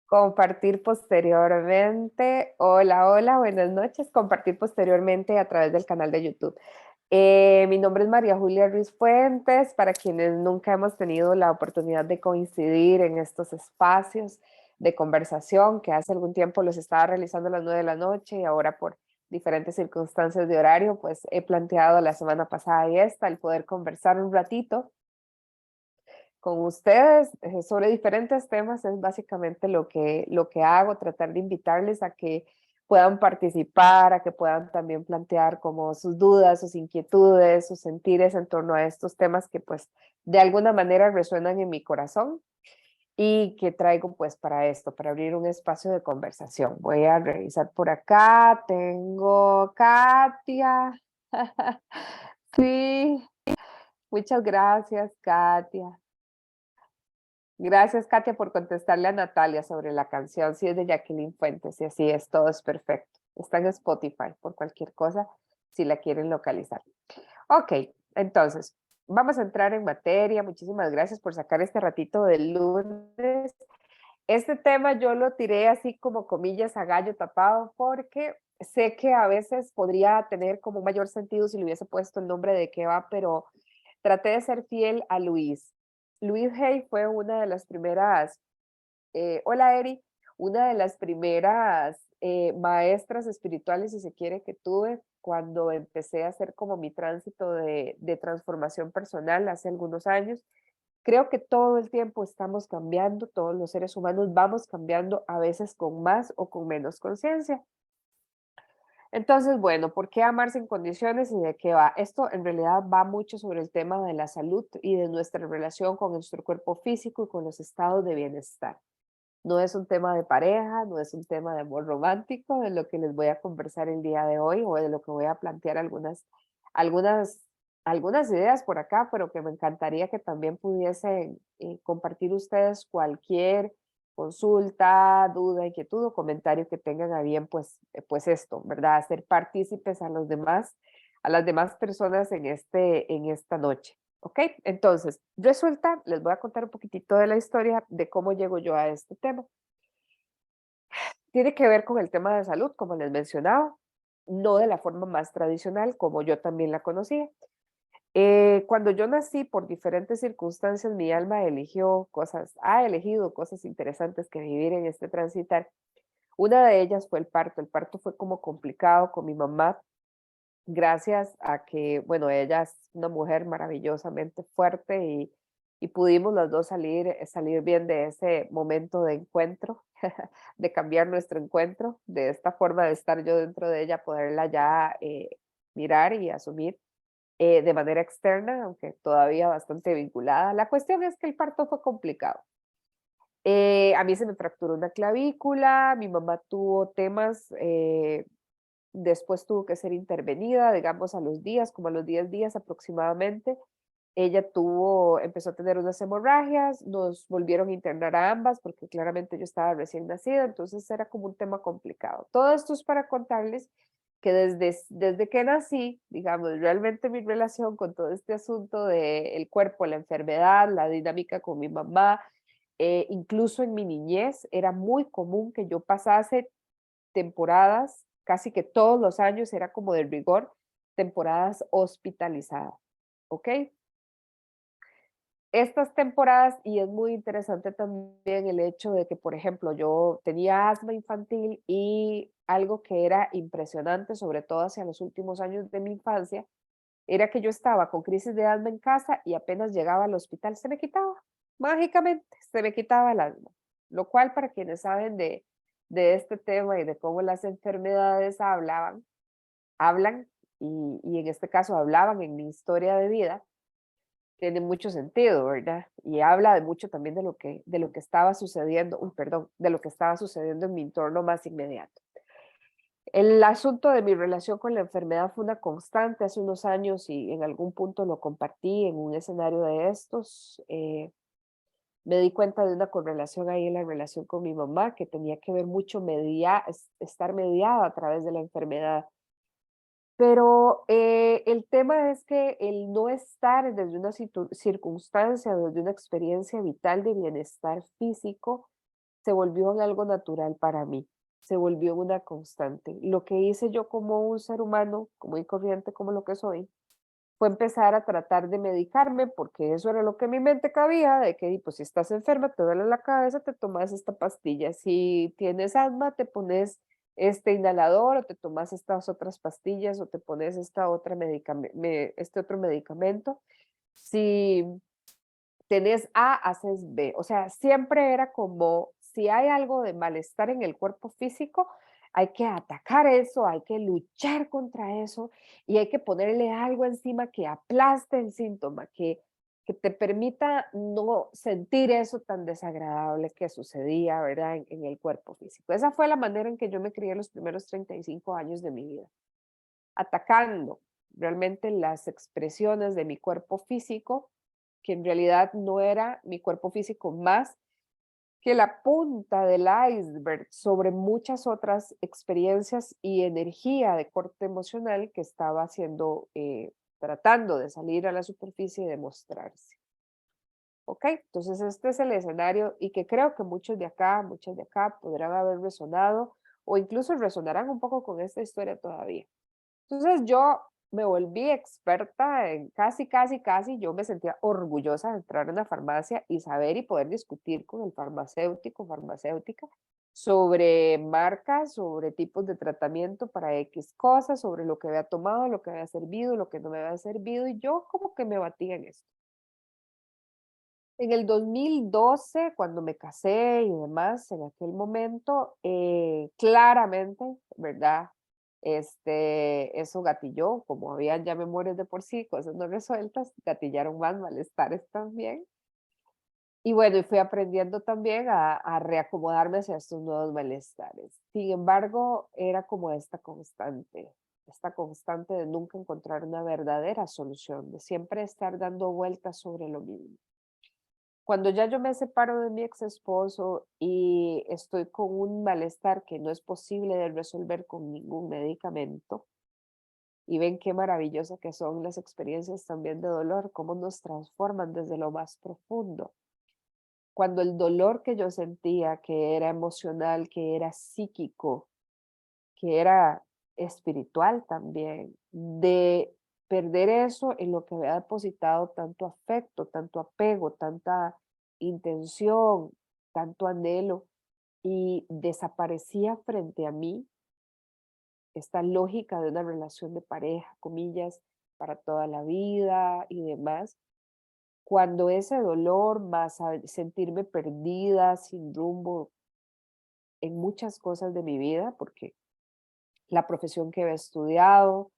Compartir posteriormente. Hola, hola, buenas noches. Compartir posteriormente a través del canal de YouTube. Mi nombre es María Julia Ruiz Fuentes. Para quienes nunca hemos tenido la oportunidad de coincidir en estos espacios de conversación, que hace algún tiempo los estaba realizando a las 9 de la noche y ahora por diferentes circunstancias de horario, pues he planteado la semana pasada y esta el poder conversar un ratito con ustedes sobre diferentes temas. Es básicamente lo que hago, tratar de invitarles a que puedan participar, a que puedan también plantear como sus dudas, sus inquietudes, sus sentires en torno a estos temas que pues de alguna manera resuenan en mi corazón y que traigo pues para esto, para abrir un espacio de conversación. Voy a revisar por acá, tengo Katia. Sí, muchas gracias, Katia. Gracias, Katia, por contestarle a Natalia sobre la canción. Sí, es de Jacqueline Fuentes y así es, todo es perfecto. Está en Spotify por cualquier cosa, si la quieren localizar. Ok, entonces, vamos a entrar en materia. Muchísimas gracias por sacar este ratito del lunes. Este tema yo lo tiré así como comillas a gallo tapado porque sé que a veces podría tener como un mayor sentido si le hubiese puesto el nombre de qué va, pero traté de ser fiel a Luis. Luis Hay fue una de las primeras, hola Eri, una de las primeras maestras espirituales, si se quiere, que tuve cuando empecé a hacer como mi tránsito de transformación personal hace algunos años. Creo que todo el tiempo estamos cambiando, todos los seres humanos vamos cambiando, a veces con más o con menos conciencia. Entonces, bueno, ¿por qué amar sin condiciones y de qué va? Esto en realidad va mucho sobre el tema de la salud y de nuestra relación con nuestro cuerpo físico y con los estados de bienestar. No es un tema de pareja, no es un tema de amor romántico, de lo que les voy a conversar el día de hoy o de lo que voy a plantear algunas, algunas ideas por acá, pero que me encantaría que también pudiesen compartir ustedes cualquier consulta, duda, inquietud o comentario que tengan a bien, pues esto, ¿verdad? Hacer partícipes a los demás, a las demás personas en esta noche. ¿Ok? Entonces, resulta, les voy a contar un poquitito de la historia de cómo llego yo a este tema. Tiene que ver con el tema de salud, como les mencionaba, no de la forma más tradicional, como yo también la conocía. Cuando yo nací, por diferentes circunstancias, mi alma ha elegido cosas interesantes que vivir en este transitar. Una de ellas fue el parto. El parto fue como complicado con mi mamá, gracias a que, bueno, ella es una mujer maravillosamente fuerte y pudimos las dos salir bien de ese momento de encuentro, de cambiar nuestro encuentro, de esta forma de estar yo dentro de ella, poderla ya mirar y asumir de manera externa, aunque todavía bastante vinculada. La cuestión es que el parto fue complicado. A mí se me fracturó una clavícula, mi mamá tuvo temas, después tuvo que ser intervenida, digamos, a los días, como a los 10 días aproximadamente. Ella empezó a tener unas hemorragias, nos volvieron a internar a ambas porque claramente yo estaba recién nacida, entonces era como un tema complicado. Todo esto es para contarles que desde que nací, digamos, realmente mi relación con todo este asunto del cuerpo, la enfermedad, la dinámica con mi mamá, incluso en mi niñez, era muy común que yo pasase temporadas, casi que todos los años era como de rigor, temporadas hospitalizadas, ¿ok? Estas temporadas, y es muy interesante también el hecho de que, por ejemplo, yo tenía asma infantil y algo que era impresionante, sobre todo hacia los últimos años de mi infancia, era que yo estaba con crisis de asma en casa y apenas llegaba al hospital se me quitaba, mágicamente se me quitaba el asma, lo cual para quienes saben de este tema y de cómo las enfermedades hablan, y en este caso hablaban en mi historia de vida, tiene mucho sentido, ¿verdad? Y habla de mucho también de lo que estaba sucediendo, perdón, de lo que estaba sucediendo en mi entorno más inmediato. El asunto de mi relación con la enfermedad fue una constante hace unos años y en algún punto lo compartí en un escenario de estos. Me di cuenta de una correlación ahí en la relación con mi mamá que tenía que ver mucho estar mediada a través de la enfermedad. Pero el tema es que el no estar desde una circunstancia, desde una experiencia vital de bienestar físico, se volvió en algo natural para mí, se volvió una constante. Lo que hice yo como un ser humano, común y corriente como lo que soy, fue empezar a tratar de medicarme, porque eso era lo que en mi mente cabía, de que pues, si estás enferma, te duele la cabeza, te tomas esta pastilla, si tienes asma, te pones este inhalador, o te tomas estas otras pastillas, o te pones esta otra este otro medicamento. Si tenés A, haces B. O sea, siempre era como, si hay algo de malestar en el cuerpo físico, hay que atacar eso, hay que luchar contra eso y hay que ponerle algo encima que aplaste el síntoma, que te permita no sentir eso tan desagradable que sucedía, ¿verdad? En el cuerpo físico. Esa fue la manera en que yo me crié los primeros 35 años de mi vida, atacando realmente las expresiones de mi cuerpo físico, que en realidad no era mi cuerpo físico más que la punta del iceberg sobre muchas otras experiencias y energía de corte emocional que estaba haciendo, tratando de salir a la superficie y demostrarse. ¿Ok? Entonces este es el escenario y que creo que muchas de acá podrán haber resonado o incluso resonarán un poco con esta historia todavía. Entonces yo me volví experta en casi, yo me sentía orgullosa de entrar en la farmacia y saber y poder discutir con el farmacéutico, farmacéutica, sobre marcas, sobre tipos de tratamiento para X cosas, sobre lo que había tomado, lo que había servido, lo que no me había servido, y yo como que me batía en esto. En el 2012, cuando me casé y demás, en aquel momento, claramente, ¿verdad? Eso gatilló, como habían ya memorias de por sí, cosas no resueltas, gatillaron más malestares también. Y bueno, y fui aprendiendo también a reacomodarme hacia estos nuevos malestares. Sin embargo, era como esta constante de nunca encontrar una verdadera solución, de siempre estar dando vueltas sobre lo mismo. Cuando ya yo me separo de mi ex esposo y estoy con un malestar que no es posible de resolver con ningún medicamento, y ven qué maravillosa que son las experiencias también de dolor, cómo nos transforman desde lo más profundo. Cuando el dolor que yo sentía, que era emocional, que era psíquico, que era espiritual también, de perder eso en lo que había depositado tanto afecto, tanto apego, tanta intención, tanto anhelo, y desaparecía frente a mí esta lógica de una relación de pareja, comillas, para toda la vida y demás. Cuando ese dolor más sentirme perdida, sin rumbo en muchas cosas de mi vida, porque la profesión que había estudiado,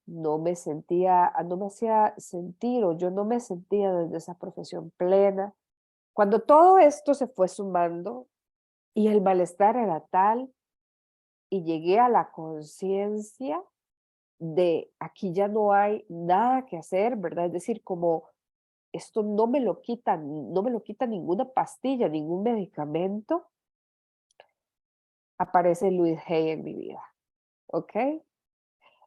no me hacía sentir o yo no me sentía desde esa profesión plena. Cuando todo esto se fue sumando y el malestar era tal y llegué a la conciencia de aquí ya no hay nada que hacer, ¿verdad? Es decir, como esto no me lo quita ninguna pastilla, ningún medicamento, aparece Louise Hay en mi vida, ¿ok?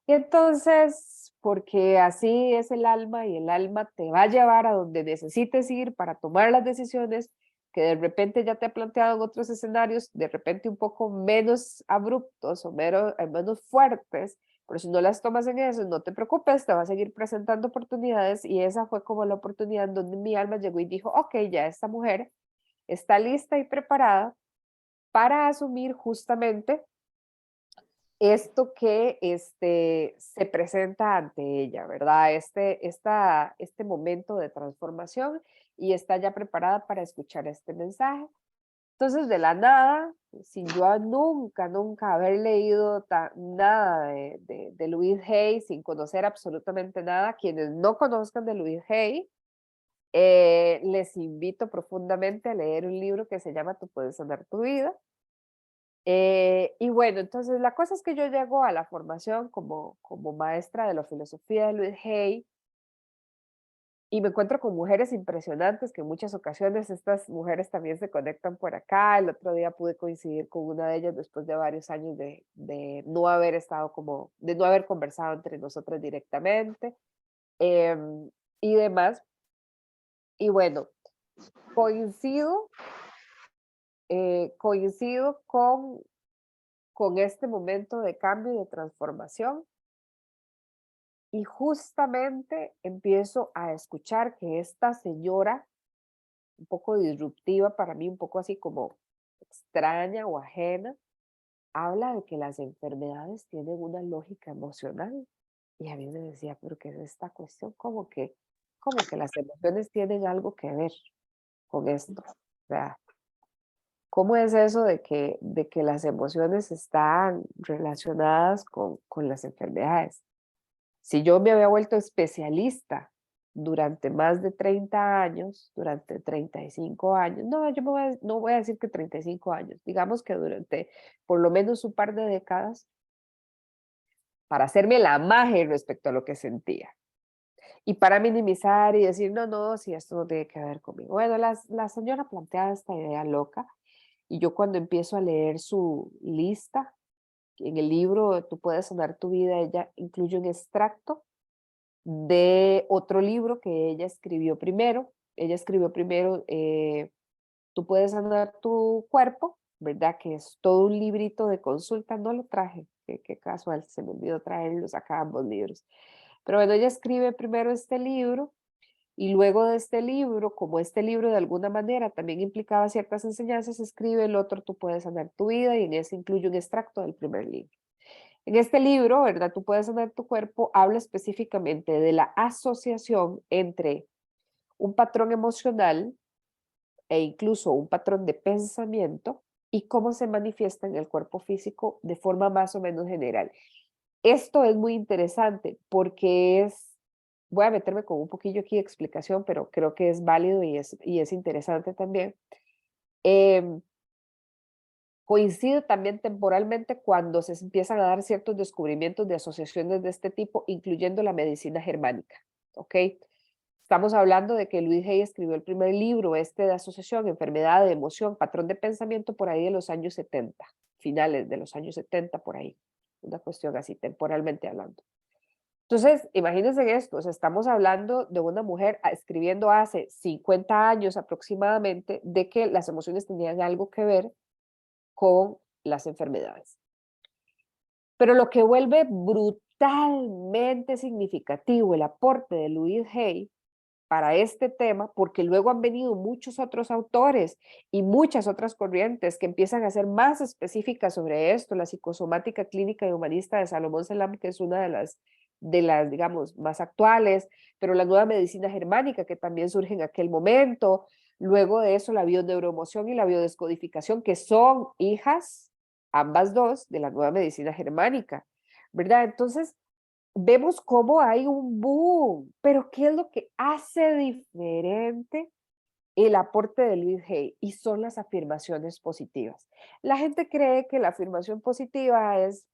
Y entonces, porque así es el alma y el alma te va a llevar a donde necesites ir para tomar las decisiones que de repente ya te ha planteado en otros escenarios, de repente un poco menos abruptos o menos fuertes, pero si no las tomas en eso, no te preocupes, te va a seguir presentando oportunidades y esa fue como la oportunidad donde mi alma llegó y dijo, ok, ya esta mujer está lista y preparada para asumir justamente esto que se presenta ante ella, ¿verdad? Este momento de transformación y está ya preparada para escuchar este mensaje. Entonces, de la nada, sin yo nunca haber leído nada de Louise Hay, sin conocer absolutamente nada, quienes no conozcan de Louise Hay, les invito profundamente a leer un libro que se llama Tú puedes sanar tu vida. Y bueno, entonces la cosa es que yo llego a la formación como maestra de la filosofía de Louise Hay y me encuentro con mujeres impresionantes que en muchas ocasiones estas mujeres también se conectan por acá. El otro día pude coincidir con una de ellas después de varios años de no haber estado de no haber conversado entre nosotras directamente, em, y demás. Y bueno, coincido coincido con este momento de cambio y de transformación y justamente empiezo a escuchar que esta señora, un poco disruptiva para mí, un poco así como extraña o ajena, habla de que las enfermedades tienen una lógica emocional. Y a mí me decía, pero ¿qué es esta cuestión? Como que las emociones tienen algo que ver con esto. O sea, ¿cómo es eso de que las emociones están relacionadas con las enfermedades? Si yo me había vuelto especialista durante más de 30 años, durante 35 años, no, no voy a decir que 35 años, digamos que durante por lo menos un par de décadas, para hacerme la magia respecto a lo que sentía. Y para minimizar y decir, no, no, si esto no tiene que ver conmigo. Bueno, la señora plantea esta idea loca y yo cuando empiezo a leer su lista, en el libro Tú puedes sanar tu vida, ella incluye un extracto de otro libro que ella escribió primero. Ella escribió primero Tú puedes sanar tu cuerpo, ¿verdad? Que es todo un librito de consulta. No lo traje, qué casual, se me olvidó traerlos acá ambos libros. Pero bueno, ella escribe primero este libro y luego de este libro, como este libro de alguna manera también implicaba ciertas enseñanzas, escribe el otro Tú puedes sanar tu vida y en ese incluye un extracto del primer libro. En este libro, ¿verdad? Tú puedes sanar tu cuerpo, habla específicamente de la asociación entre un patrón emocional e incluso un patrón de pensamiento y cómo se manifiesta en el cuerpo físico de forma más o menos general. Esto es muy interesante porque voy a meterme con un poquillo aquí de explicación, pero creo que es válido y es interesante también. Em, Coincide también temporalmente cuando se empiezan a dar ciertos descubrimientos de asociaciones de este tipo, incluyendo la medicina germánica, ¿ok? Estamos hablando de que Louise Hay escribió el primer libro, este de asociación, enfermedad de emoción, patrón de pensamiento, por ahí de los años 70, finales de los años 70, por ahí. Una cuestión así, temporalmente hablando. Entonces, imagínense esto, o sea, estamos hablando de una mujer escribiendo hace 50 años aproximadamente de que las emociones tenían algo que ver con las enfermedades. Pero lo que vuelve brutalmente significativo el aporte de Louise Hay para este tema, porque luego han venido muchos otros autores y muchas otras corrientes que empiezan a ser más específicas sobre esto, la psicosomática clínica y humanista de Salomón Selam, que es una de las, digamos, más actuales, pero la nueva medicina germánica, que también surge en aquel momento, luego de eso la bioneuroemoción y la biodescodificación, que son hijas, ambas dos, de la nueva medicina germánica, ¿verdad? Entonces, vemos cómo hay un boom, pero ¿qué es lo que hace diferente el aporte de Louise Hay? Y son las afirmaciones positivas. La gente cree que la afirmación positiva es,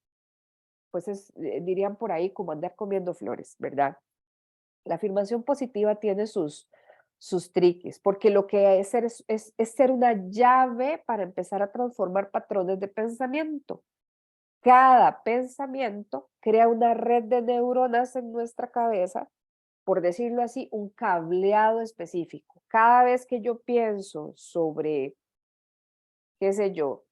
pues dirían por ahí, como andar comiendo flores, ¿verdad? La afirmación positiva tiene sus triquis, porque lo que es ser una llave para empezar a transformar patrones de pensamiento. Cada pensamiento crea una red de neuronas en nuestra cabeza, por decirlo así, un cableado específico. Cada vez que yo pienso sobre, qué sé yo,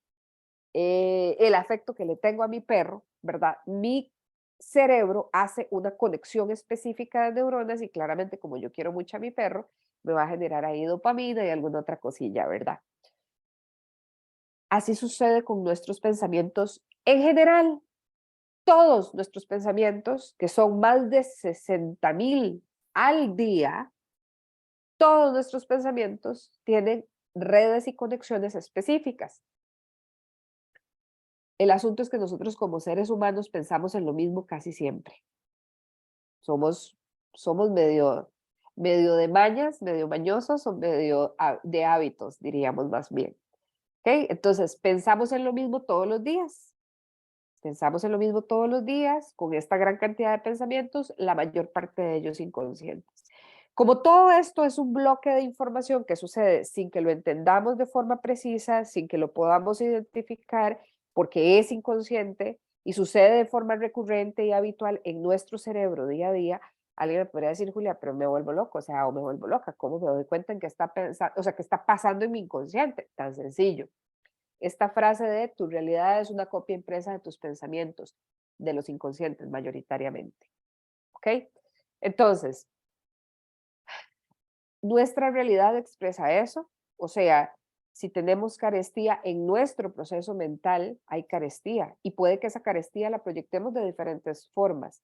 el afecto que le tengo a mi perro, ¿verdad? Mi cerebro hace una conexión específica de neuronas y claramente como yo quiero mucho a mi perro, me va a generar ahí dopamina y alguna otra cosilla, ¿verdad? Así sucede con nuestros pensamientos en general. Todos nuestros pensamientos, que son más de 60,000 al día, todos nuestros pensamientos tienen redes y conexiones específicas. El asunto es que nosotros como seres humanos pensamos en lo mismo casi siempre. Somos, somos medio de mañas, medio mañosos o medio de hábitos, diríamos más bien. ¿Okay? Entonces, pensamos en lo mismo todos los días. Pensamos en lo mismo todos los días, con esta gran cantidad de pensamientos, la mayor parte de ellos inconscientes. Como todo esto es un bloque de información que sucede sin que lo entendamos de forma precisa, sin que lo podamos identificar, porque es inconsciente y sucede de forma recurrente y habitual en nuestro cerebro día a día, alguien me podría decir, Julia, pero me vuelvo loco, o sea, o me vuelvo loca, ¿cómo me doy cuenta en que está pensando, o sea, que está pasando en mi inconsciente? Tan sencillo. esta frase de tu realidad es una copia impresa de tus pensamientos, de los inconscientes mayoritariamente. ¿Ok? Entonces, nuestra realidad expresa eso, o sea, si tenemos carestía en nuestro proceso mental, hay carestía y puede que esa carestía la proyectemos de diferentes formas.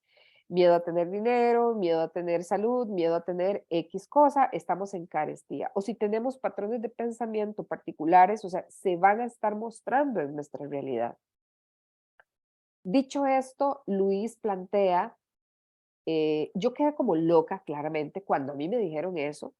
Miedo a tener dinero, miedo a tener salud, miedo a tener X cosa, estamos en carestía. O si tenemos patrones de pensamiento particulares, o sea, se van a estar mostrando en nuestra realidad. Dicho esto, Luis plantea, yo quedé como loca claramente cuando a mí me dijeron eso,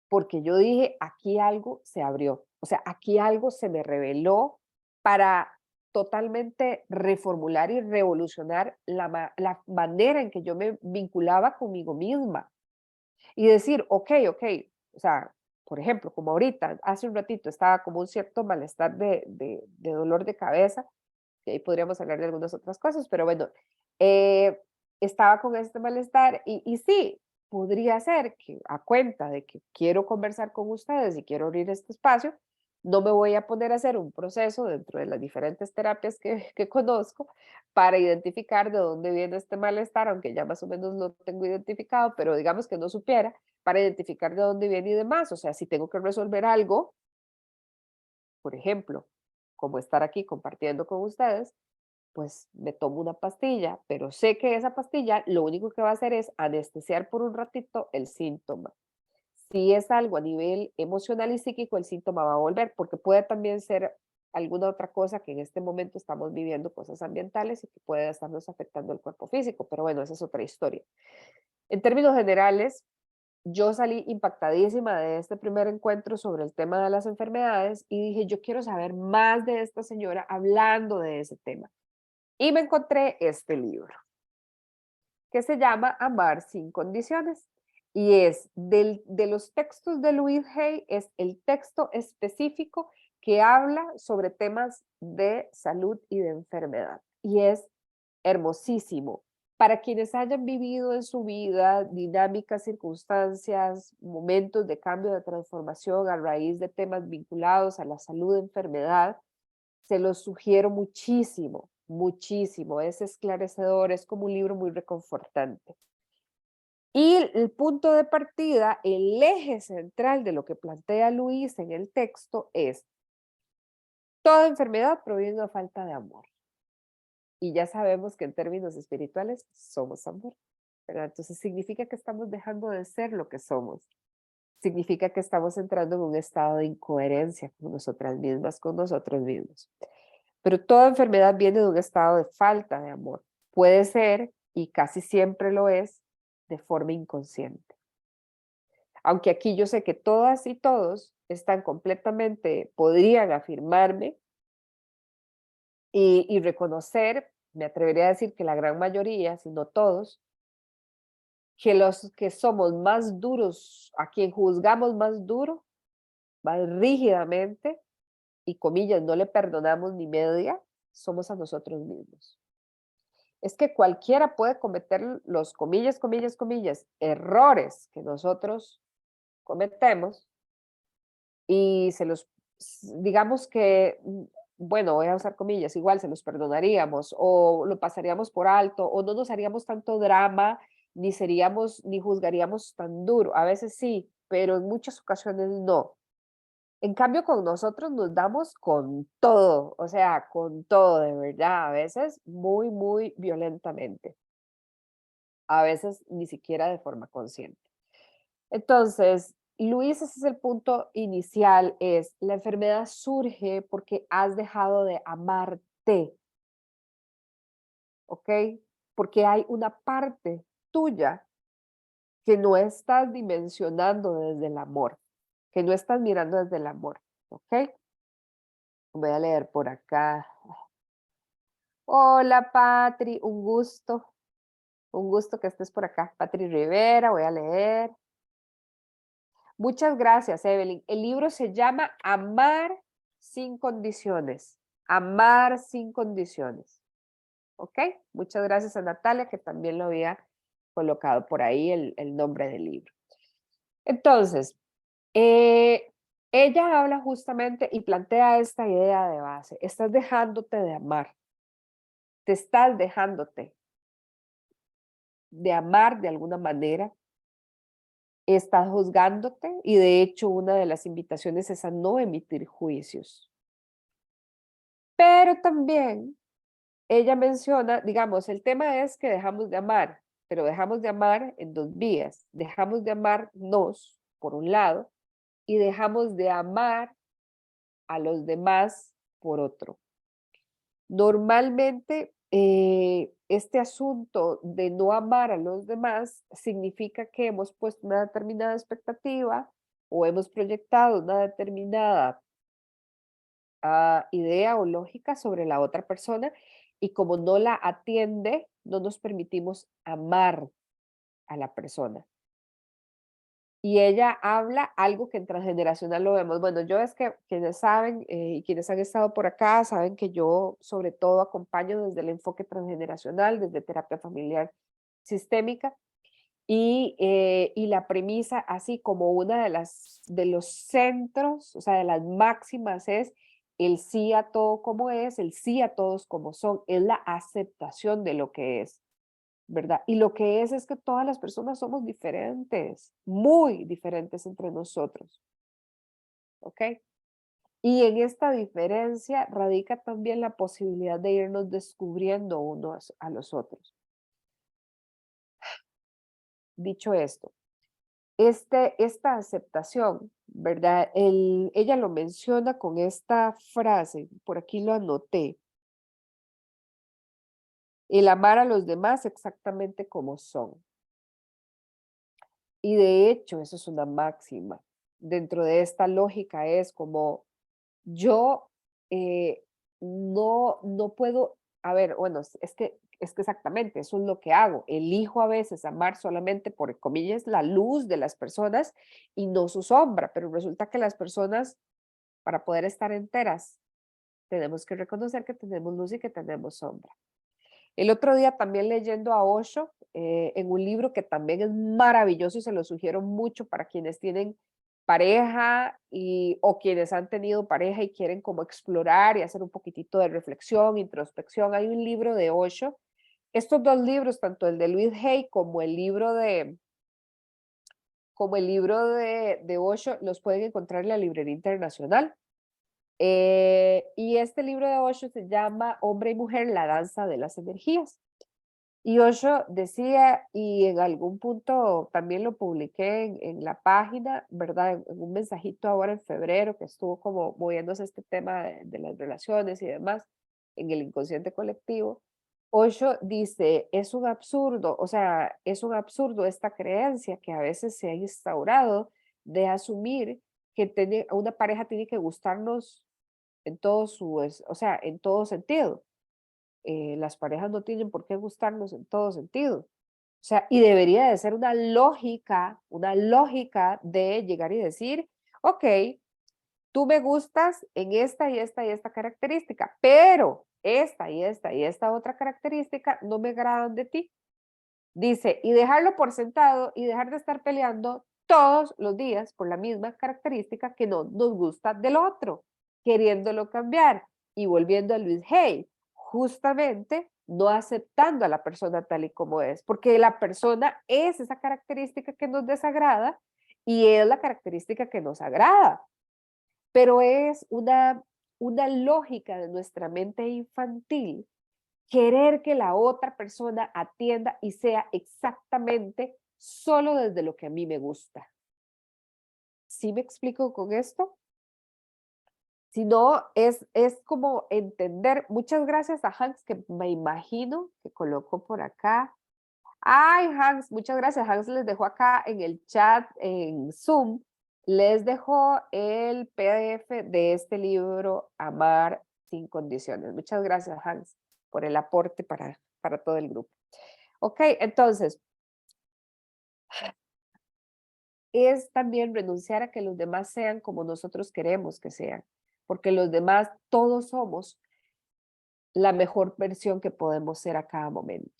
porque yo dije, aquí algo se abrió, o sea, aquí algo se me reveló para totalmente reformular y revolucionar la manera en que yo me vinculaba conmigo misma y decir, ok, o sea, por ejemplo, como ahorita, hace un ratito estaba como un cierto malestar de dolor de cabeza, y ahí podríamos hablar de algunas otras cosas, pero bueno, eh, estaba con este malestar y sí, podría ser que a cuenta de que quiero conversar con ustedes y quiero abrir este espacio, no me voy a poner a hacer un proceso dentro de las diferentes terapias que conozco para identificar de dónde viene este malestar, aunque ya más o menos lo tengo identificado, pero digamos que no supiera, para identificar de dónde viene y demás. O sea, si tengo que resolver algo, por ejemplo, como estar aquí compartiendo con ustedes, pues me tomo una pastilla, pero sé que esa pastilla lo único que va a hacer es anestesiar por un ratito el síntoma. Si es algo a nivel emocional y psíquico, el síntoma va a volver, porque puede también ser alguna otra cosa que en este momento estamos viviendo, cosas ambientales y que puede estarnos afectando el cuerpo físico, pero bueno, esa es otra historia. En términos generales, yo salí impactadísima de este primer encuentro sobre el tema de las enfermedades y dije, yo quiero saber más de esta señora hablando de ese tema. Y me encontré este libro que se llama Amar sin condiciones. Y es de los textos de Louise Hay, es el texto específico que habla sobre temas de salud y de enfermedad. Y es hermosísimo. Para quienes hayan vivido en su vida dinámicas, circunstancias, momentos de cambio, de transformación a raíz de temas vinculados a la salud y enfermedad, se los sugiero muchísimo, muchísimo. Es esclarecedor, es como un libro muy reconfortante. Y el punto de partida, el eje central de lo que plantea Luis en el texto es, toda enfermedad proviene de una falta de amor. Y ya sabemos que en términos espirituales somos amor, ¿verdad? Entonces significa que estamos dejando de ser lo que somos. Significa que estamos entrando en un estado de incoherencia con nosotras mismas, con nosotros mismos. Pero toda enfermedad viene de un estado de falta de amor. Puede ser, y casi siempre lo es, de forma inconsciente. Aunque aquí yo sé que todas y todos están completamente, podrían afirmarme y reconocer, me atrevería a decir que la gran mayoría, si no todos, que los que somos más duros, a quien juzgamos más duro, más rígidamente, y comillas, no le perdonamos ni media, somos a nosotros mismos. Es que cualquiera puede cometer los comillas, comillas, comillas, errores que nosotros cometemos y se los, digamos que, bueno, voy a usar comillas, igual se los perdonaríamos o lo pasaríamos por alto o no nos haríamos tanto drama, ni seríamos, ni juzgaríamos tan duro. A veces sí, pero en muchas ocasiones no. En cambio, con nosotros nos damos con todo, o sea, con todo, de verdad, a veces muy, muy violentamente, a veces ni siquiera de forma consciente. Entonces, Luis, ese es el punto inicial, es la enfermedad surge porque has dejado de amarte, ¿ok? Porque hay una parte tuya que no estás dimensionando desde el amor, que no estás mirando desde el amor, ¿ok? Voy a leer por acá. Hola, Patri, un gusto que estés por acá. Patri Rivera, voy a leer. Muchas gracias, Evelyn. El libro se llama Amar sin condiciones. Amar sin condiciones. ¿Ok? Muchas gracias a Natalia, que también lo había colocado por ahí el nombre del libro. Entonces, Ella habla justamente y plantea esta idea de base. Estás dejándote de amar, te estás dejándote de amar de alguna manera, estás juzgándote y de hecho una de las invitaciones es a no emitir juicios. Pero también ella menciona, digamos, el tema es que dejamos de amar, pero dejamos de amar en dos vías. Dejamos de amarnos, por un lado, y dejamos de amar a los demás, por otro. Normalmente, este asunto de no amar a los demás significa que hemos puesto una determinada expectativa o hemos proyectado una determinada idea o lógica sobre la otra persona y como no la atiende, no nos permitimos amar a la persona. Y ella habla algo que en transgeneracional lo vemos. Bueno, yo es que quienes saben y quienes han estado por acá saben que yo sobre todo acompaño desde el enfoque transgeneracional, desde terapia familiar sistémica y la premisa, así como una de los centros, o sea, de las máximas es el sí a todo como es, el sí a todos como son, es la aceptación de lo que es. ¿Verdad? Y lo que es que todas las personas somos diferentes, muy diferentes entre nosotros, ¿ok? Y en esta diferencia radica también la posibilidad de irnos descubriendo unos a los otros. Dicho esto, esta aceptación, ¿verdad? Ella lo menciona con esta frase, por aquí lo anoté, el amar a los demás exactamente como son. Y de hecho, eso es una máxima. Dentro de esta lógica es como yo eh, no puedo, a ver, bueno, es que exactamente, eso es lo que hago. Elijo a veces amar solamente por comillas la luz de las personas y no su sombra, pero resulta que las personas, para poder estar enteras, tenemos que reconocer que tenemos luz y que tenemos sombra. El otro día también leyendo a Osho, en un libro que también es maravilloso y se lo sugiero mucho para quienes tienen pareja o quienes han tenido pareja y quieren como explorar y hacer un poquitito de reflexión, introspección. Hay un libro de Osho. Estos dos libros, tanto el de Louise Hay como el libro de Osho, los pueden encontrar en la Librería Internacional. Y este libro de Osho se llama Hombre y Mujer, la danza de las energías. Y Osho decía, y en algún punto también lo publiqué en la página, ¿verdad? En un mensajito ahora en febrero que estuvo como moviéndose este tema de las relaciones y demás en el inconsciente colectivo. Osho dice, es un absurdo, o sea, es un absurdo esta creencia que a veces se ha instaurado de asumir que una pareja tiene que gustarnos en todo o sea, en todo sentido. Las parejas no tienen por qué gustarnos en todo sentido. O sea, y debería de ser una lógica de llegar y decir, ok, tú me gustas en esta y esta y esta característica, pero esta y esta y esta otra característica no me agradan de ti. Dice, y dejarlo por sentado y dejar de estar peleando todos los días por la misma característica que no nos gusta del otro, queriéndolo cambiar y volviendo a Luis Hay, justamente no aceptando a la persona tal y como es, porque la persona es esa característica que nos desagrada y es la característica que nos agrada, pero es una lógica de nuestra mente infantil querer que la otra persona atienda y sea exactamente solo desde lo que a mí me gusta. ¿Sí me explico con esto? Si no, es como entender. Muchas gracias a Hans, que me imagino que colocó por acá. Ay, Hans, muchas gracias. Hans les dejó acá en el chat, en Zoom, les dejó el PDF de este libro, Amar sin condiciones. Muchas gracias, Hans, por el aporte para todo el grupo. Ok, entonces, es también renunciar a que los demás sean como nosotros queremos que sean, porque los demás, todos somos la mejor versión que podemos ser a cada momento.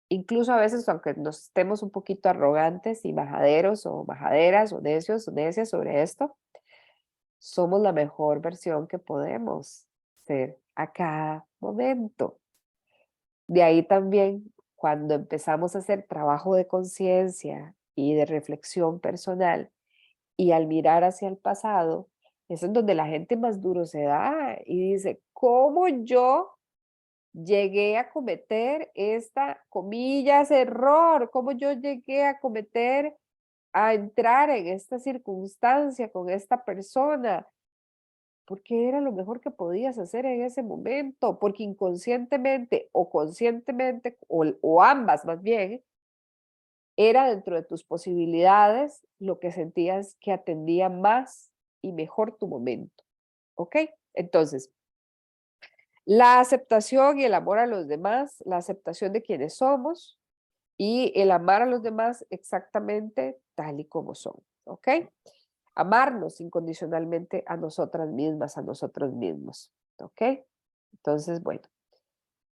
Incluso a veces, aunque nos estemos un poquito arrogantes y majaderos o majaderas o necios o necias sobre esto, somos la mejor versión que podemos ser a cada momento. De ahí también, cuando empezamos a hacer trabajo de conciencia y de reflexión personal, y al mirar hacia el pasado, es en donde la gente más duro se da y dice, ¿cómo yo llegué a cometer esta, comillas, error? ¿Cómo yo llegué a cometer, a entrar en esta circunstancia con esta persona? Porque era lo mejor que podías hacer en ese momento, porque inconscientemente o conscientemente, o ambas más bien, era dentro de tus posibilidades lo que sentías que atendía más y mejor tu momento. ¿Ok? Entonces, la aceptación y el amor a los demás, la aceptación de quienes somos y el amar a los demás exactamente tal y como son. ¿Ok? Amarnos incondicionalmente a nosotras mismas, a nosotros mismos. ¿Ok? Entonces, bueno,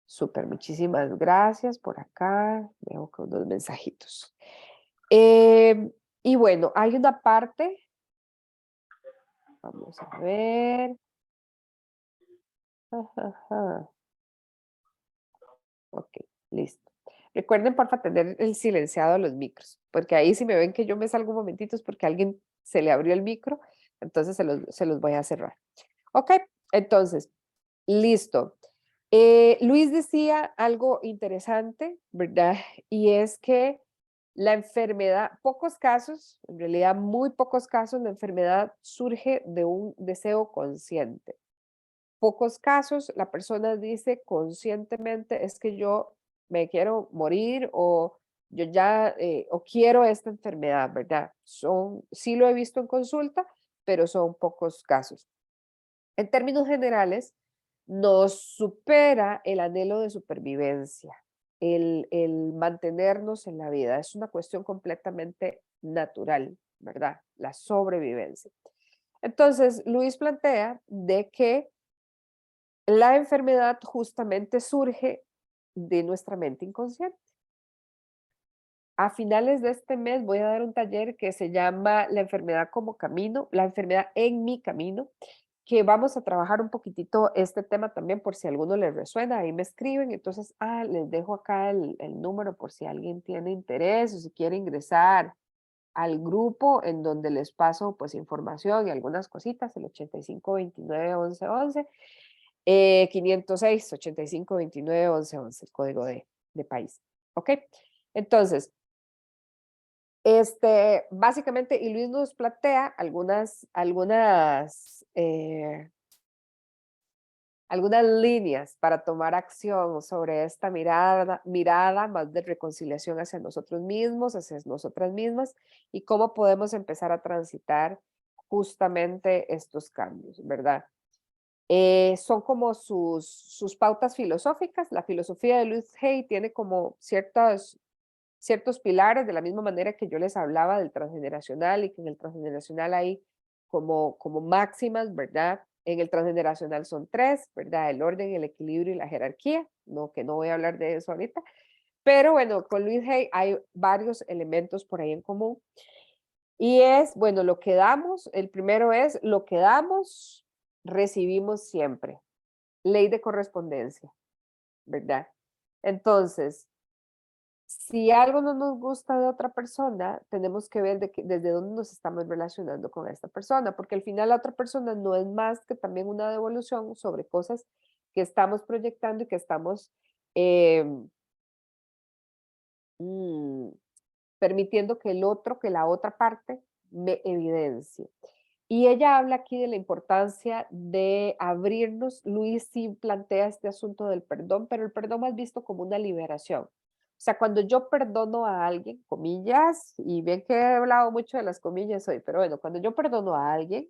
súper, muchísimas gracias por acá. Veo con unos mensajitos. Y bueno, hay una parte, vamos a ver. Ajá, ok, listo. Recuerden, porfa, tener el silenciado a los micros, porque ahí si me ven que yo me salgo un momentito es porque a alguien se le abrió el micro, entonces se los voy a cerrar. Ok, entonces, listo. Luis decía algo interesante, ¿verdad? Y es que la enfermedad, pocos casos, en realidad muy pocos casos, la enfermedad surge de un deseo consciente. Pocos casos la persona dice conscientemente, es que yo me quiero morir o yo ya, o quiero esta enfermedad, ¿verdad? Sí lo he visto en consulta, pero son pocos casos. En términos generales, nos supera el anhelo de supervivencia, el mantenernos en la vida. Es una cuestión completamente natural, ¿verdad? La sobrevivencia. Entonces, Luis plantea de que la enfermedad justamente surge de nuestra mente inconsciente. A finales de este mes voy a dar un taller que se llama La enfermedad como camino, la enfermedad en mi camino, que vamos a trabajar un poquitito este tema también por si a alguno les resuena, ahí me escriben, entonces, les dejo acá el número por si alguien tiene interés o si quiere ingresar al grupo en donde les paso pues información y algunas cositas, el 85291111, 506 8529 1111, el código de país. ¿Ok? Entonces, básicamente, y Luis nos plantea algunas líneas para tomar acción sobre esta mirada más de reconciliación hacia nosotros mismos, hacia nosotras mismas, y cómo podemos empezar a transitar justamente estos cambios, ¿verdad? Son como sus pautas filosóficas. La filosofía de Luis Hay tiene como ciertos pilares, de la misma manera que yo les hablaba del transgeneracional y que en el transgeneracional hay como máximas, ¿verdad? En el transgeneracional son tres, ¿verdad? El orden, el equilibrio y la jerarquía, no, que no voy a hablar de eso ahorita, pero bueno, con Luis Hay hay varios elementos por ahí en común. Y es, bueno, lo que damos, el primero es lo que damos, recibimos siempre. Ley de correspondencia, ¿verdad? Entonces, si algo no nos gusta de otra persona, tenemos que ver desde dónde nos estamos relacionando con esta persona, porque al final la otra persona no es más que también una devolución sobre cosas que estamos proyectando y que estamos em, mm, permitiendo que que la otra parte me evidencie. Y ella habla aquí de la importancia de abrirnos. Luis sí plantea este asunto del perdón, pero el perdón es visto como una liberación. O sea, cuando yo perdono a alguien, comillas, y bien que he hablado mucho de las comillas hoy, pero bueno, cuando yo perdono a alguien,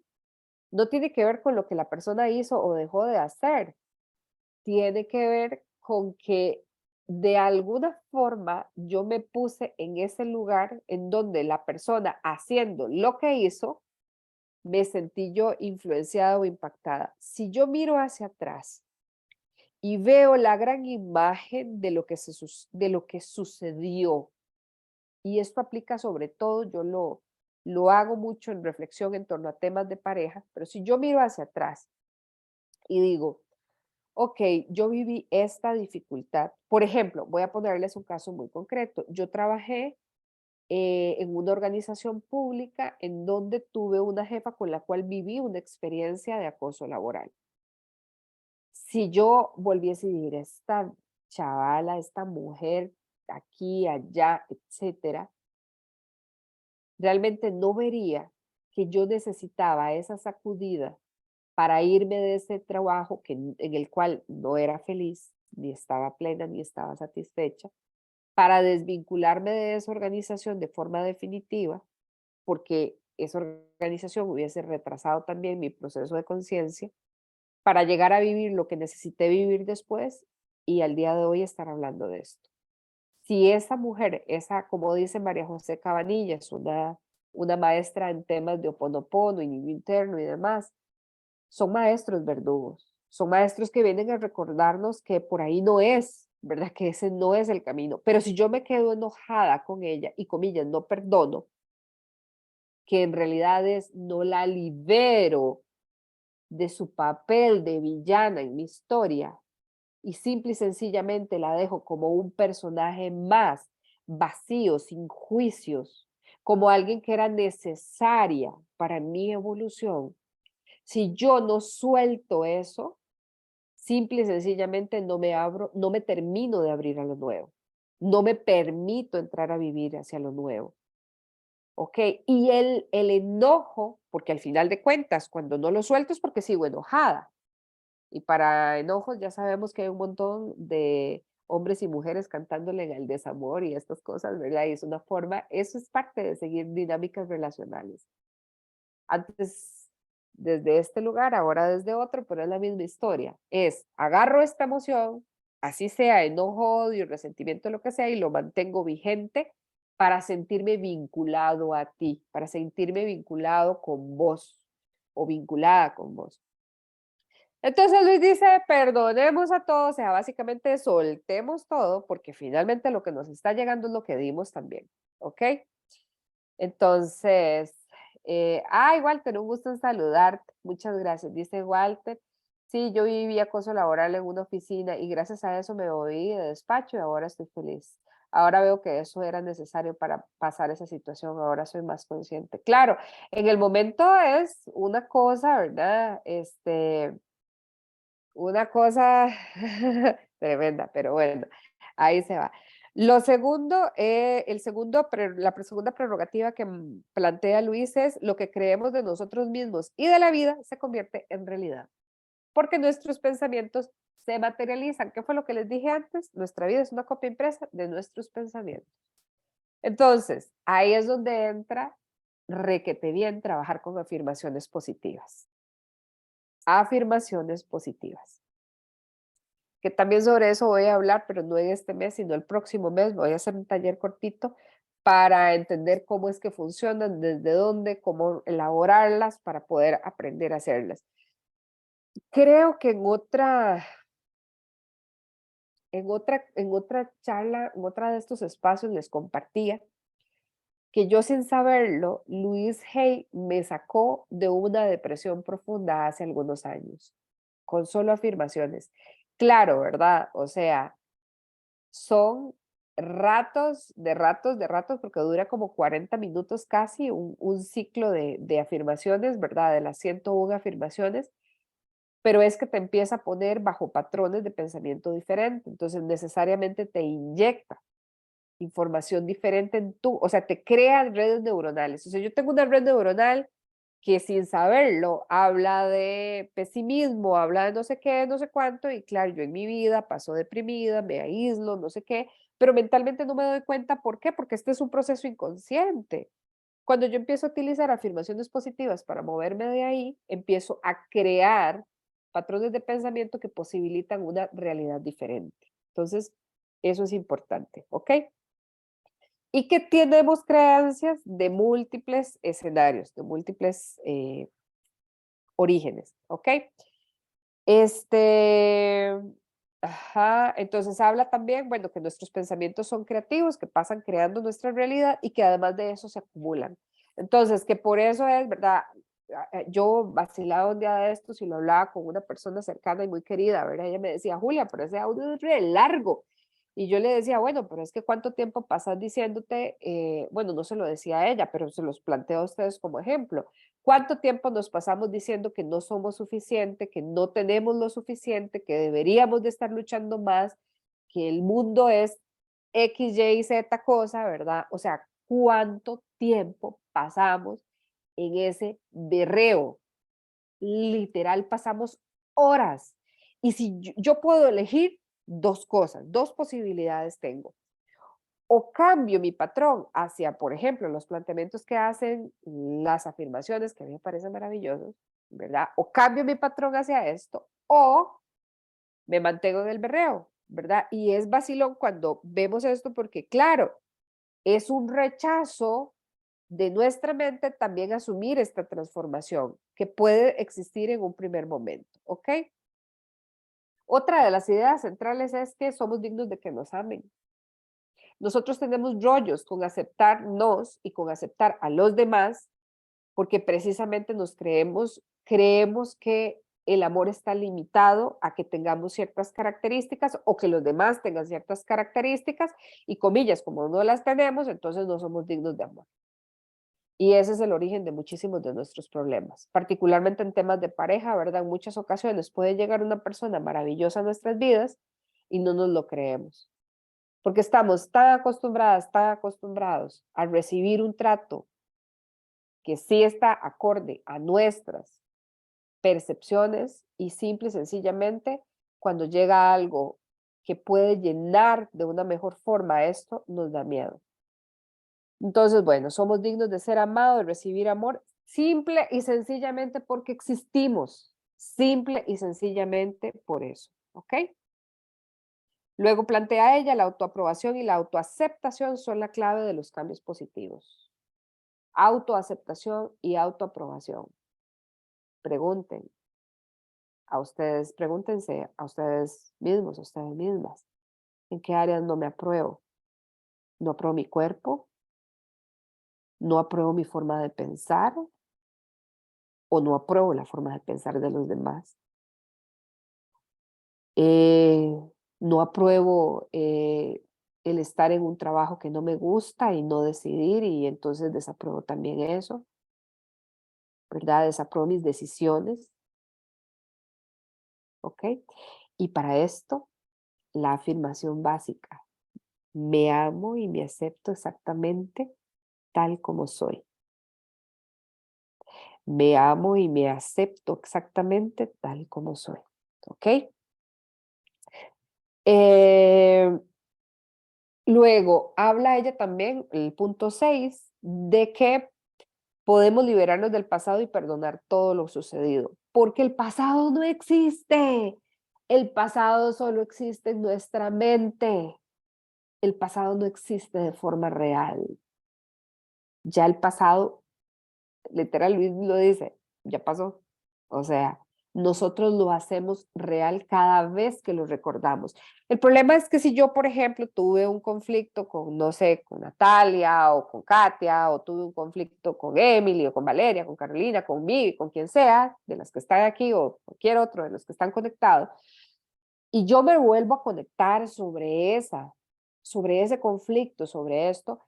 no tiene que ver con lo que la persona hizo o dejó de hacer, tiene que ver con que de alguna forma yo me puse en ese lugar en donde la persona haciendo lo que hizo, me sentí yo influenciada o impactada. Si yo miro hacia atrás y veo la gran imagen de lo que sucedió, y esto aplica sobre todo, yo lo hago mucho en reflexión en torno a temas de pareja, pero si yo miro hacia atrás y digo, ok, yo viví esta dificultad. Por ejemplo, voy a ponerles un caso muy concreto. Yo trabajé en una organización pública en donde tuve una jefa con la cual viví una experiencia de acoso laboral. Si yo volviese a vivir esta chavala, esta mujer, aquí, allá, etcétera, realmente no vería que yo necesitaba esa sacudida para irme de ese trabajo en el cual no era feliz, ni estaba plena, ni estaba satisfecha, para desvincularme de esa organización de forma definitiva, porque esa organización hubiese retrasado también mi proceso de conciencia, para llegar a vivir lo que necesité vivir después y al día de hoy estar hablando de esto. Si esa mujer, esa, como dice María José Cabanilla, es una maestra en temas de Oponopono y niño interno y demás, son maestros verdugos, son maestros que vienen a recordarnos que por ahí no es, ¿verdad? Que ese no es el camino. Pero si yo me quedo enojada con ella y comillas, no perdono, que en realidad es no la libero de su papel de villana en mi historia y simple y sencillamente la dejo como un personaje más vacío, sin juicios, como alguien que era necesaria para mi evolución. Si yo no suelto eso, simple y sencillamente no me abro, no me termino de abrir a lo nuevo. No me permito entrar a vivir hacia lo nuevo. ¿Ok? Y el enojo, porque al final de cuentas, cuando no lo suelto es porque sigo enojada. Y para enojos ya sabemos que hay un montón de hombres y mujeres cantándole en el desamor y estas cosas, ¿verdad? Y es una forma, eso es parte de seguir dinámicas relacionales. Antes desde este lugar, ahora desde otro, pero es la misma historia. Es, agarro esta emoción, así sea enojo, odio, resentimiento, lo que sea, y lo mantengo vigente para sentirme vinculado a ti, para sentirme vinculado con vos o vinculada con vos. Entonces Luis dice, perdonemos a todos, o sea, básicamente soltemos todo, porque finalmente lo que nos está llegando es lo que dimos también, ¿ok? Entonces, Walter, un gusto en saludarte. Muchas gracias. Dice Walter, sí, yo viví acoso laboral en una oficina y gracias a eso me moví de despacho y ahora estoy feliz. Ahora veo que eso era necesario para pasar esa situación. Ahora soy más consciente. Claro, en el momento es una cosa, ¿verdad? Una cosa tremenda, pero bueno, ahí se va. Lo segundo, la segunda prerrogativa que plantea Luis es lo que creemos de nosotros mismos y de la vida se convierte en realidad, porque nuestros pensamientos se materializan. ¿Qué fue lo que les dije antes? Nuestra vida es una copia impresa de nuestros pensamientos. Entonces, ahí es donde entra requete bien trabajar con afirmaciones positivas. Afirmaciones positivas. Que también sobre eso voy a hablar, pero no en este mes, sino el próximo mes. Voy a hacer un taller cortito para entender cómo es que funcionan, desde dónde, cómo elaborarlas para poder aprender a hacerlas. Creo que en otra charla, en otra de estos espacios les compartía que yo sin saberlo, Luis Hay me sacó de una depresión profunda hace algunos años, con solo afirmaciones. Claro, ¿verdad? O sea, son ratos, de ratos, de ratos, porque dura como 40 minutos casi, un ciclo de afirmaciones, ¿verdad? De las 101 afirmaciones, pero es que te empieza a poner bajo patrones de pensamiento diferente, entonces necesariamente te inyecta información diferente en tú, o sea, te crea redes neuronales. O sea, yo tengo una red neuronal que sin saberlo habla de pesimismo, habla de no sé qué, no sé cuánto, y claro, yo en mi vida paso deprimida, me aíslo, no sé qué, pero mentalmente no me doy cuenta, ¿por qué? Porque este es un proceso inconsciente. Cuando yo empiezo a utilizar afirmaciones positivas para moverme de ahí, empiezo a crear patrones de pensamiento que posibilitan una realidad diferente. Entonces, eso es importante, ¿ok? Y que tenemos creencias de múltiples escenarios, de múltiples orígenes, ¿ok? Este, ajá, entonces habla también, bueno, que nuestros pensamientos son creativos, que pasan creando nuestra realidad y que además de eso se acumulan. Entonces, que por eso es, ¿verdad? Yo vacilaba un día de estos y lo hablaba con una persona cercana y muy querida, ¿verdad? Ella me decía, Julia, pero ese audio es re largo. Y yo le decía, bueno, pero es que cuánto tiempo pasas diciéndote, bueno, no se lo decía a ella, pero se los planteo a ustedes como ejemplo. ¿Cuánto tiempo nos pasamos diciendo que no somos suficiente, que no tenemos lo suficiente, que deberíamos de estar luchando más, que el mundo es X, Y, Z cosa, ¿verdad? O sea, ¿cuánto tiempo pasamos en ese berreo? Literal, pasamos horas. Y si yo puedo elegir dos cosas, dos posibilidades tengo. O cambio mi patrón hacia, por ejemplo, los planteamientos que hacen, las afirmaciones que a mí me parecen maravillosos, ¿verdad? O cambio mi patrón hacia esto, o me mantengo en el berreo, ¿verdad? Y es vacilón cuando vemos esto porque, claro, es un rechazo de nuestra mente también asumir esta transformación que puede existir en un primer momento, ¿ok? Otra de las ideas centrales es que somos dignos de que nos amen. Nosotros tenemos rollos con aceptarnos y con aceptar a los demás porque precisamente creemos que el amor está limitado a que tengamos ciertas características o que los demás tengan ciertas características y comillas, como no las tenemos, entonces no somos dignos de amor. Y ese es el origen de muchísimos de nuestros problemas, particularmente en temas de pareja, ¿verdad? En muchas ocasiones puede llegar una persona maravillosa a nuestras vidas y no nos lo creemos, porque estamos tan acostumbrados a recibir un trato que sí está acorde a nuestras percepciones y simple y sencillamente cuando llega algo que puede llenar de una mejor forma esto, nos da miedo. Entonces, bueno, somos dignos de ser amados, de recibir amor, simple y sencillamente porque existimos, simple y sencillamente por eso, ¿ok? Luego plantea ella, la autoaprobación y la autoaceptación son la clave de los cambios positivos. Autoaceptación y autoaprobación. Pregunten a ustedes, pregúntense a ustedes mismos, a ustedes mismas, ¿en qué áreas no me apruebo? ¿No apruebo mi cuerpo? ¿No apruebo mi forma de pensar? ¿O no apruebo la forma de pensar de los demás? Eh, ¿No apruebo el estar en un trabajo que no me gusta y no decidir y entonces desapruebo también eso? ¿Verdad? Desapruebo mis decisiones, ¿ok? Y para esto, la afirmación básica, me amo y me acepto exactamente tal como soy. Me amo y me acepto exactamente tal como soy, ¿ok? Eh, Luego, habla ella también, el punto 6 de que podemos liberarnos del pasado y perdonar todo lo sucedido, porque el pasado no existe. El pasado solo existe en nuestra mente. El pasado no existe de forma real. Ya el pasado, literal, Luis lo dice, ya pasó. O sea, nosotros lo hacemos real cada vez que lo recordamos. El problema es que si yo, por ejemplo, tuve un conflicto con, no sé, con Natalia o con Katia, o tuve un conflicto con Emily o con Valeria, con Carolina, conmigo, con quien sea, de las que están aquí o cualquier otro de los que están conectados, y yo me vuelvo a conectar sobre ese conflicto, sobre esto,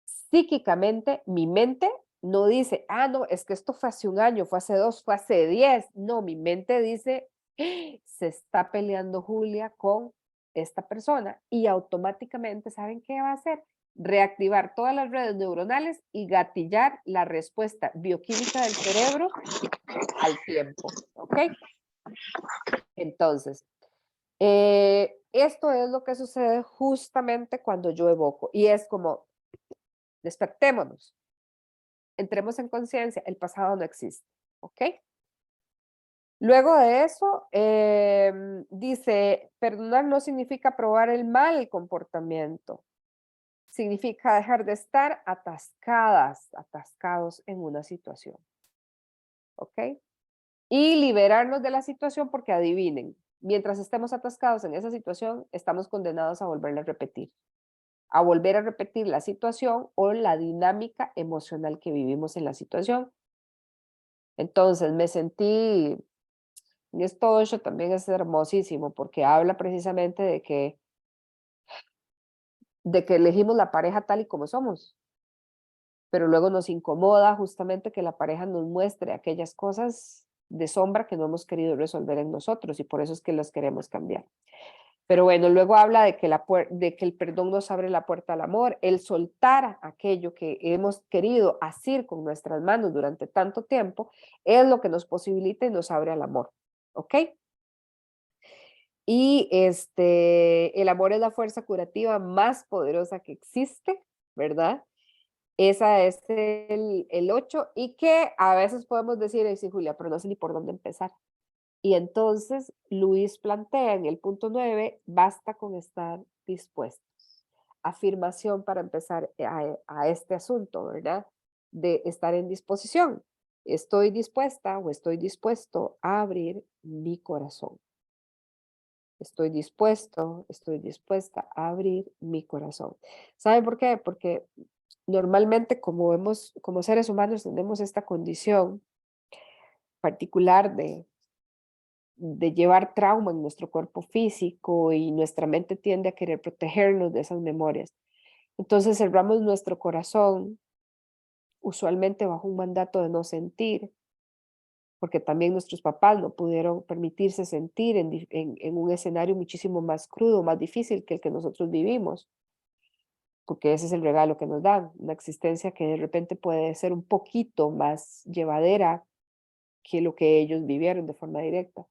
psíquicamente mi mente no dice, ah, no, es que esto fue hace un año, fue hace 2, fue hace 10. No, mi mente dice, se está peleando Julia con esta persona y automáticamente, ¿saben qué va a hacer? Reactivar todas las redes neuronales y gatillar la respuesta bioquímica del cerebro al tiempo, ¿ok? Entonces, esto es lo que sucede justamente cuando yo evoco y es como, despertémonos, entremos en conciencia, el pasado no existe, ¿ok? Luego de eso, dice, perdonar no significa probar el mal comportamiento, significa dejar de estar atascados en una situación, ¿ok? Y liberarnos de la situación porque adivinen, mientras estemos atascados en esa situación, estamos condenados a volverla a repetir. a volver a repetir la situación o la dinámica emocional que vivimos en la situación. Entonces me sentí, y esto 8 también es hermosísimo porque habla precisamente de que elegimos la pareja tal y como somos, pero luego nos incomoda justamente que la pareja nos muestre aquellas cosas de sombra que no hemos querido resolver en nosotros y por eso es que las queremos cambiar. Pero bueno, luego habla de que el perdón nos abre la puerta al amor, el soltar aquello que hemos querido asir con nuestras manos durante tanto tiempo, es lo que nos posibilita y nos abre al amor, ¿ok? Y el amor es la fuerza curativa más poderosa que existe, ¿verdad? Esa es el 8 y que a veces podemos decir, "Ay, sí, Julia, pero no sé ni por dónde empezar". Y entonces Luis plantea en el punto 9, basta con estar dispuestos. Afirmación para empezar a este asunto, ¿verdad? De estar en disposición. Estoy dispuesta o estoy dispuesto a abrir mi corazón. Estoy dispuesta a abrir mi corazón. ¿Saben por qué? Porque normalmente como seres humanos tenemos esta condición particular de llevar trauma en nuestro cuerpo físico y nuestra mente tiende a querer protegernos de esas memorias. Entonces cerramos nuestro corazón, usualmente bajo un mandato de no sentir, porque también nuestros papás no pudieron permitirse sentir en un escenario muchísimo más crudo, más difícil que el que nosotros vivimos, porque ese es el regalo que nos dan, una existencia que de repente puede ser un poquito más llevadera que lo que ellos vivieron de forma directa.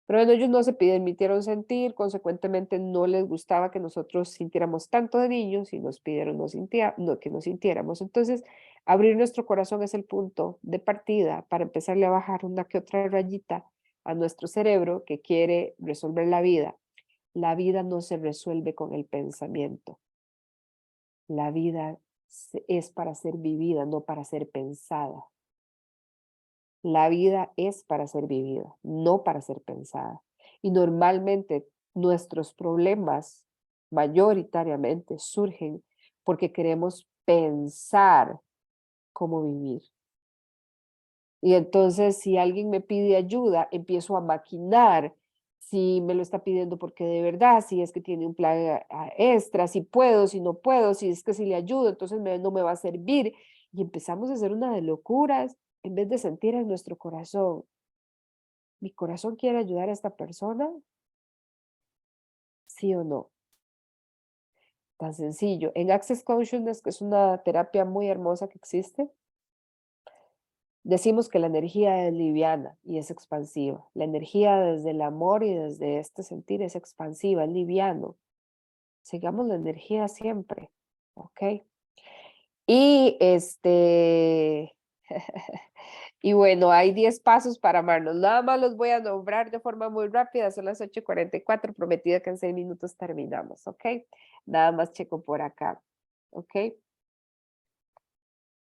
Pero bueno, ellos no se permitieron sentir, consecuentemente no les gustaba que nosotros sintiéramos tanto de niños y nos pidieron que nos sintiéramos. Entonces, abrir nuestro corazón es el punto de partida para empezarle a bajar una que otra rayita a nuestro cerebro que quiere resolver la vida. La vida no se resuelve con el pensamiento. La vida es para ser vivida, no para ser pensada. La vida es para ser vivida, no para ser pensada. Y normalmente nuestros problemas mayoritariamente surgen porque queremos pensar cómo vivir. Y entonces si alguien me pide ayuda, empiezo a maquinar si me lo está pidiendo porque de verdad, si es que tiene un plan extra, si puedo, si no puedo, si es que si le ayudo, entonces no me va a servir. Y empezamos a hacer una de locuras en vez de sentir en nuestro corazón. ¿Mi corazón quiere ayudar a esta persona? ¿Sí o no? Tan sencillo. En Access Consciousness, que es una terapia muy hermosa que existe, decimos que la energía es liviana y es expansiva. La energía desde el amor y desde este sentir es expansiva, es liviano. Sigamos la energía siempre, ¿ok? Y y bueno, hay 10 pasos para amarnos. Nada más los voy a nombrar de forma muy rápida. Son las 8:44. Prometida que en 6 minutos terminamos, ¿ok? Nada más checo por acá, ¿ok?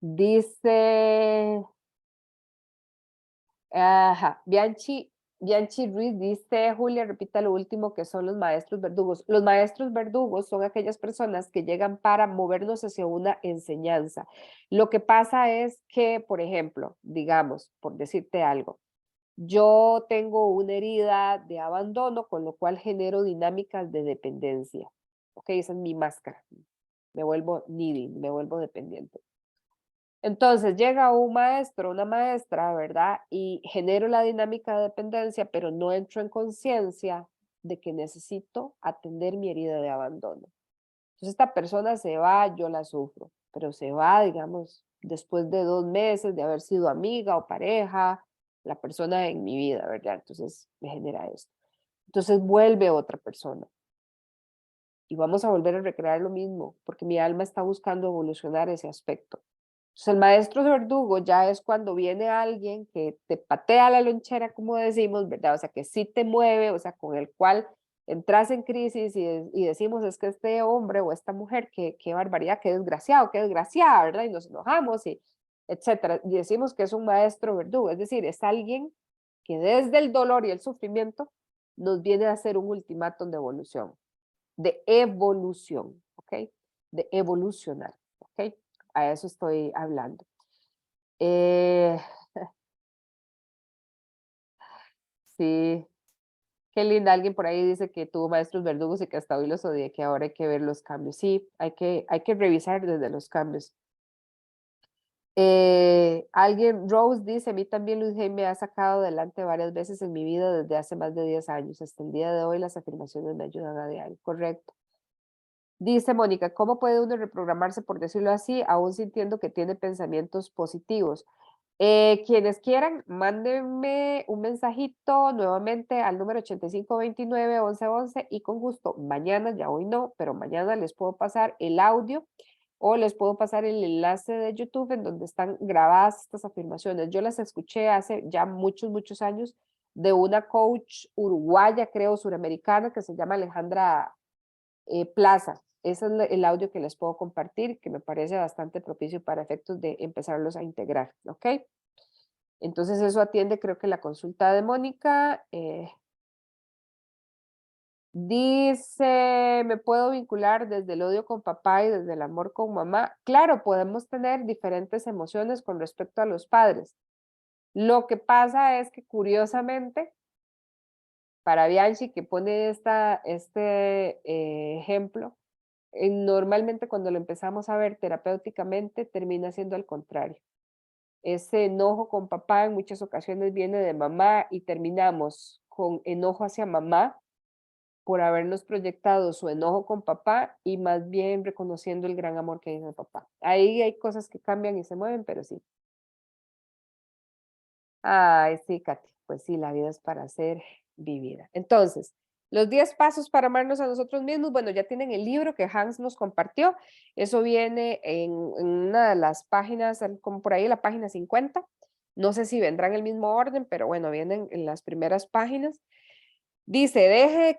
Dice, ajá, Bianchi Ruiz dice, Julia, repita lo último que son los maestros verdugos. Los maestros verdugos son aquellas personas que llegan para movernos hacia una enseñanza. Lo que pasa es que, por ejemplo, digamos, por decirte algo, yo tengo una herida de abandono, con lo cual genero dinámicas de dependencia. Ok, esa es mi máscara. Me vuelvo needy, me vuelvo dependiente. Entonces llega un maestro, una maestra, ¿verdad? Y genero la dinámica de dependencia, pero no entro en conciencia de que necesito atender mi herida de abandono. Entonces esta persona se va, yo la sufro, pero se va, digamos, después de 2 meses de haber sido amiga o pareja, la persona en mi vida, ¿verdad? Entonces me genera esto. Entonces vuelve otra persona y vamos a volver a recrear lo mismo, porque mi alma está buscando evolucionar ese aspecto. Entonces, el maestro verdugo ya es cuando viene alguien que te patea la lonchera, como decimos, ¿verdad? O sea, que sí te mueve, o sea, con el cual entras en crisis y decimos, es que este hombre o esta mujer, qué barbaridad, qué desgraciado, qué desgraciada, ¿verdad? Y nos enojamos y etcétera. Y decimos que es un maestro verdugo, es decir, es alguien que desde el dolor y el sufrimiento nos viene a hacer un ultimátum de evolución, ¿ok? de evolucionar, ¿ok? A eso estoy hablando. Eh, sí, qué linda. Alguien por ahí dice que tuvo maestros verdugos y que hasta hoy los odia, que ahora hay que ver los cambios. Sí, hay que revisar desde los cambios. Alguien, Rose dice, a mí también Luis Hay me ha sacado adelante varias veces en mi vida desde hace más de 10 años. Hasta el día de hoy las afirmaciones me ayudan a diario. Correcto. Dice Mónica, ¿cómo puede uno reprogramarse, por decirlo así, aún sintiendo que tiene pensamientos positivos? Quienes quieran, mándenme un mensajito nuevamente al número 8529-1111 y con gusto, mañana, ya hoy no, pero mañana les puedo pasar el audio o les puedo pasar el enlace de YouTube en donde están grabadas estas afirmaciones. Yo las escuché hace ya muchos, muchos años de una coach uruguaya, creo, suramericana, que se llama Alejandra Plaza. Ese es el audio que les puedo compartir, que me parece bastante propicio para efectos de empezarlos a integrar, ¿ok? Entonces eso atiende, creo que la consulta de Mónica. Dice, ¿me puedo vincular desde el odio con papá y desde el amor con mamá? Claro, podemos tener diferentes emociones con respecto a los padres. Lo que pasa es que curiosamente, para Bianchi, que pone este ejemplo, normalmente cuando lo empezamos a ver terapéuticamente termina siendo al contrario. Ese enojo con papá en muchas ocasiones viene de mamá y terminamos con enojo hacia mamá por habernos proyectado su enojo con papá y más bien reconociendo el gran amor que hay en el papá. Ahí hay cosas que cambian y se mueven, pero sí. Ay, sí, Katy, pues sí, la vida es para ser vivida. Entonces, los 10 pasos para amarnos a nosotros mismos, bueno, ya tienen el libro que Hans nos compartió, eso viene en una de las páginas, como por ahí la página 50, no sé si vendrá en el mismo orden, pero bueno, vienen en las primeras páginas. Dice, deja de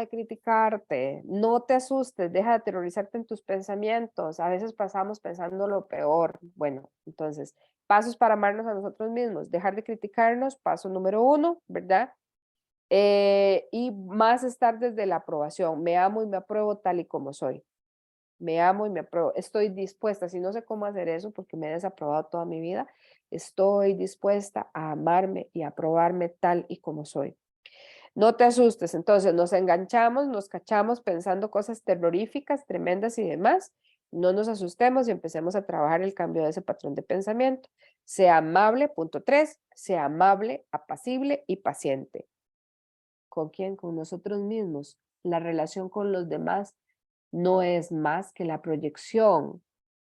criticarte, no te asustes, deja de aterrorizarte en tus pensamientos. A veces pasamos pensando lo peor. Bueno, entonces, pasos para amarnos a nosotros mismos, dejar de criticarnos, paso número 1, ¿verdad? Y más estar desde la aprobación. Me amo y me apruebo tal y como soy. Me amo y me apruebo. Estoy dispuesta, si no sé cómo hacer eso porque me he desaprobado toda mi vida, estoy dispuesta a amarme y a aprobarme tal y como soy. No te asustes, entonces nos enganchamos, nos cachamos pensando cosas terroríficas, tremendas y demás. No nos asustemos y empecemos a trabajar el cambio de ese patrón de pensamiento. Sea amable, punto 3, sea amable, apacible y paciente. ¿Con quién? Con nosotros mismos. La relación con los demás no es más que la proyección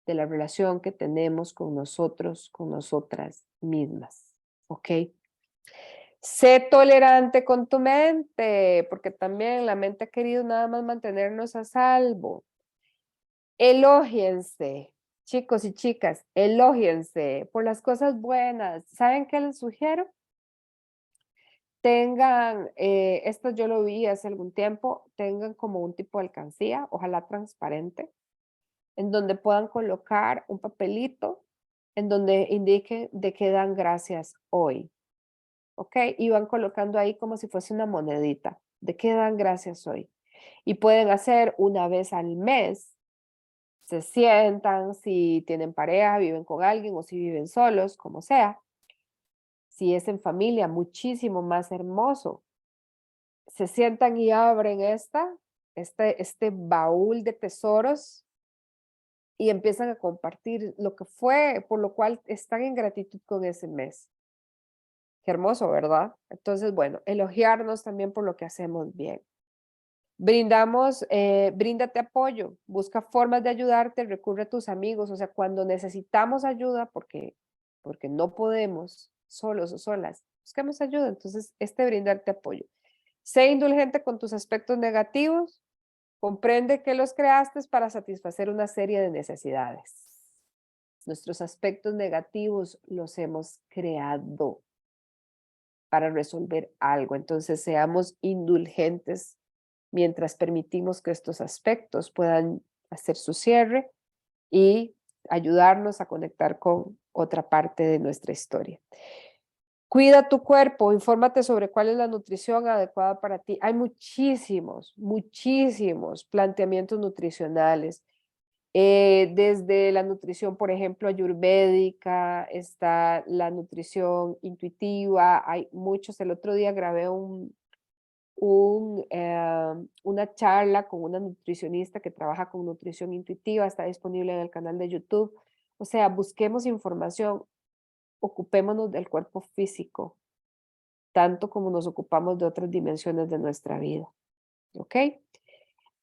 de la relación que tenemos con nosotros, con nosotras mismas. ¿Ok? Sé tolerante con tu mente, porque también la mente ha querido nada más mantenernos a salvo. Elógiense, chicos y chicas, elógiense por las cosas buenas. ¿Saben qué les sugiero? Tengan, esto yo lo vi hace algún tiempo, tengan como un tipo de alcancía, ojalá transparente, en donde puedan colocar un papelito en donde indiquen de qué dan gracias hoy. ¿Ok? Y van colocando ahí como si fuese una monedita. ¿De qué dan gracias hoy? Y pueden hacer una vez al mes. Se sientan, si tienen pareja, viven con alguien o si viven solos, como sea. Si es en familia, muchísimo más hermoso. Se sientan y abren este baúl de tesoros y empiezan a compartir lo que fue, por lo cual están en gratitud con ese mes. Qué hermoso, ¿verdad? Entonces, bueno, elogiarnos también por lo que hacemos bien. Bríndate apoyo, busca formas de ayudarte, recurre a tus amigos, o sea, cuando necesitamos ayuda, porque no podemos solos o solas, buscamos ayuda, entonces brindarte apoyo. Sé indulgente con tus aspectos negativos, comprende que los creaste para satisfacer una serie de necesidades. Nuestros aspectos negativos los hemos creado para resolver algo. Entonces, seamos indulgentes mientras permitimos que estos aspectos puedan hacer su cierre y ayudarnos a conectar con otra parte de nuestra historia. Cuida tu cuerpo, infórmate sobre cuál es la nutrición adecuada para ti. Hay muchísimos, muchísimos planteamientos nutricionales. Desde la nutrición, por ejemplo, ayurvédica, está la nutrición intuitiva, hay muchos. El otro día grabé una charla con una nutricionista que trabaja con nutrición intuitiva, está disponible en el canal de YouTube. O sea, busquemos información, ocupémonos del cuerpo físico, tanto como nos ocupamos de otras dimensiones de nuestra vida. ¿Ok?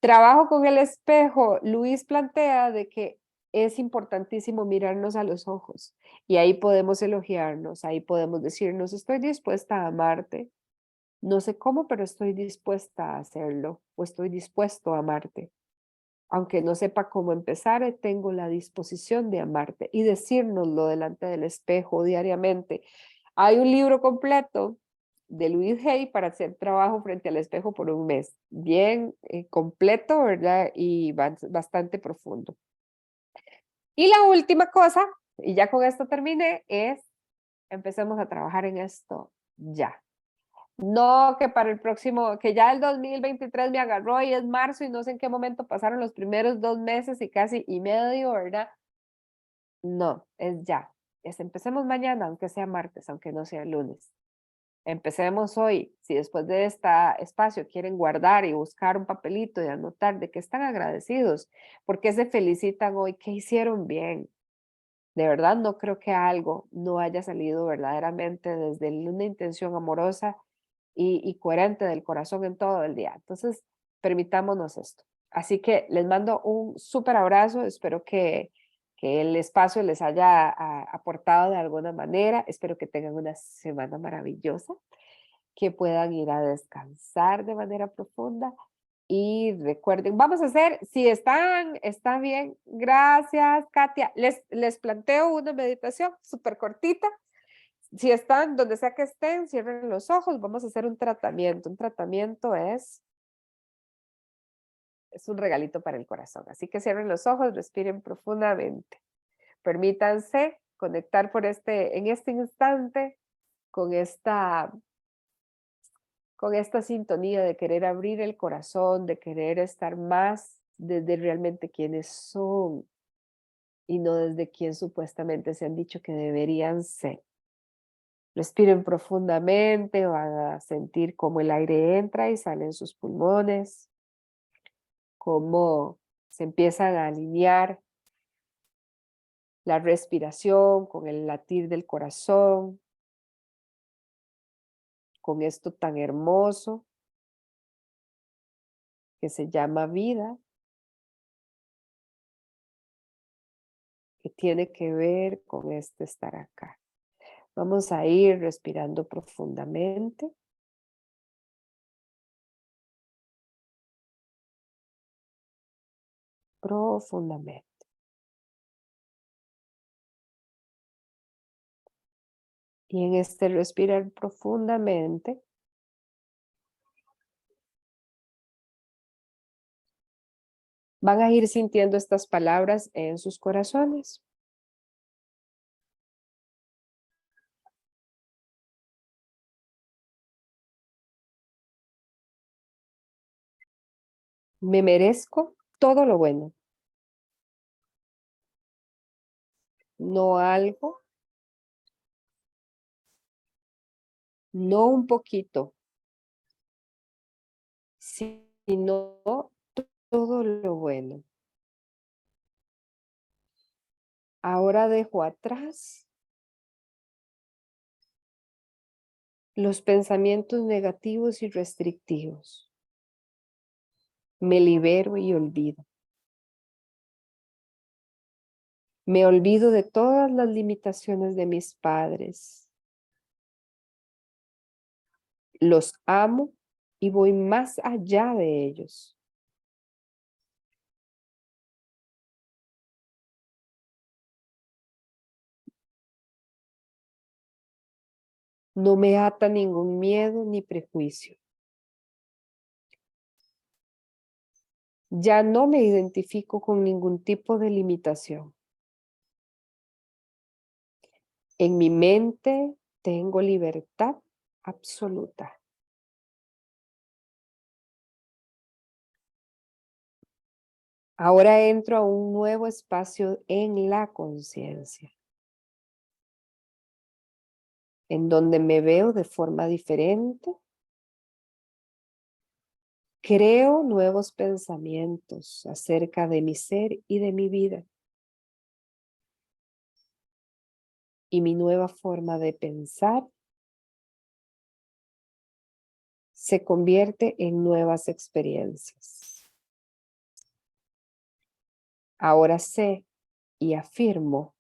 Trabajo con el espejo. Luis plantea de que es importantísimo mirarnos a los ojos y ahí podemos elogiarnos, ahí podemos decirnos, estoy dispuesta a amarte. No sé cómo, pero estoy dispuesta a hacerlo o estoy dispuesto a amarte. Aunque no sepa cómo empezar, tengo la disposición de amarte y decírnoslo delante del espejo diariamente. Hay un libro completo de Louise Hay para hacer trabajo frente al espejo por un mes. Bien completo, ¿verdad? Y bastante profundo. Y la última cosa, y ya con esto terminé, es empecemos a trabajar en esto ya. No que para el próximo, que ya el 2023 me agarró y es marzo y no sé en qué momento pasaron los primeros 2 meses y casi y medio, ¿verdad? No, es ya. Empecemos mañana, aunque sea martes, aunque no sea lunes. Empecemos hoy. Si después de este espacio quieren guardar y buscar un papelito y anotar de que están agradecidos, porque se felicitan hoy, que hicieron bien. De verdad, no creo que algo no haya salido verdaderamente desde una intención amorosa y coherente del corazón en todo el día. Entonces, permitámonos esto. Así que les mando un súper abrazo. Espero que el espacio les haya aportado de alguna manera. Espero que tengan una semana maravillosa, que puedan ir a descansar de manera profunda. Y recuerden, vamos a hacer, si está bien, gracias, Katia. Les planteo una meditación súper cortita. Si están donde sea que estén, cierren los ojos, vamos a hacer un tratamiento. Un tratamiento es un regalito para el corazón. Así que cierren los ojos, respiren profundamente. Permítanse conectar en este instante con con esta sintonía de querer abrir el corazón, de querer estar más desde realmente quienes son y no desde quien supuestamente se han dicho que deberían ser. Respiren profundamente, van a sentir cómo el aire entra y sale en sus pulmones, cómo se empiezan a alinear la respiración con el latir del corazón, con esto tan hermoso que se llama vida, que tiene que ver con este estar acá. Vamos a ir respirando profundamente. Profundamente. Y en este respirar profundamente, van a ir sintiendo estas palabras en sus corazones. Me merezco todo lo bueno, no algo, no un poquito, sino todo lo bueno. Ahora dejo atrás los pensamientos negativos y restrictivos. Me libero y olvido. Me olvido de todas las limitaciones de mis padres. Los amo y voy más allá de ellos. No me ata ningún miedo ni prejuicio. Ya no me identifico con ningún tipo de limitación. En mi mente, Tengo libertad absoluta. Ahora entro a un nuevo espacio en la conciencia, en donde me veo de forma diferente. Creo nuevos pensamientos acerca de mi ser y de mi vida. Y mi nueva forma de pensar se convierte en nuevas experiencias. Ahora sé y afirmo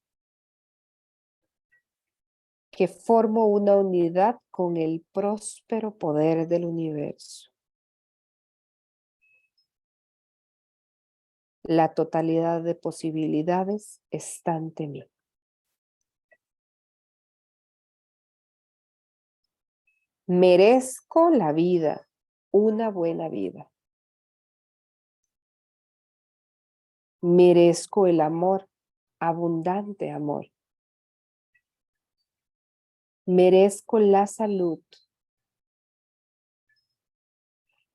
que formo una unidad con el próspero poder del universo. La totalidad de posibilidades está ante mí. Merezco la vida, una buena vida. Merezco el amor, abundante amor. Merezco la salud.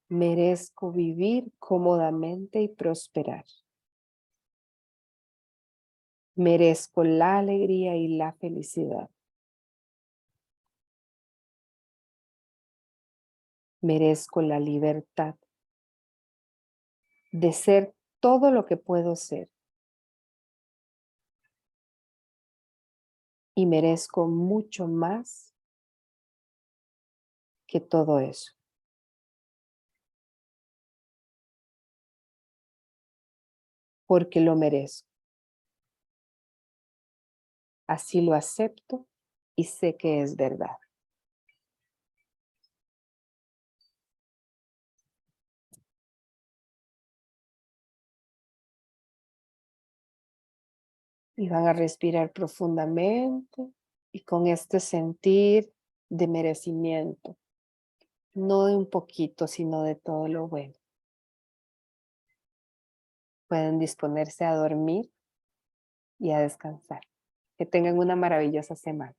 Merezco vivir cómodamente y prosperar. Merezco la alegría y la felicidad. Merezco la libertad de ser todo lo que puedo ser. Y merezco mucho más que todo eso. Porque lo merezco. Así lo acepto y sé que es verdad. Y van a respirar profundamente y con este sentir de merecimiento. No de un poquito, sino de todo lo bueno. Pueden disponerse a dormir y a descansar. Que tengan una maravillosa semana.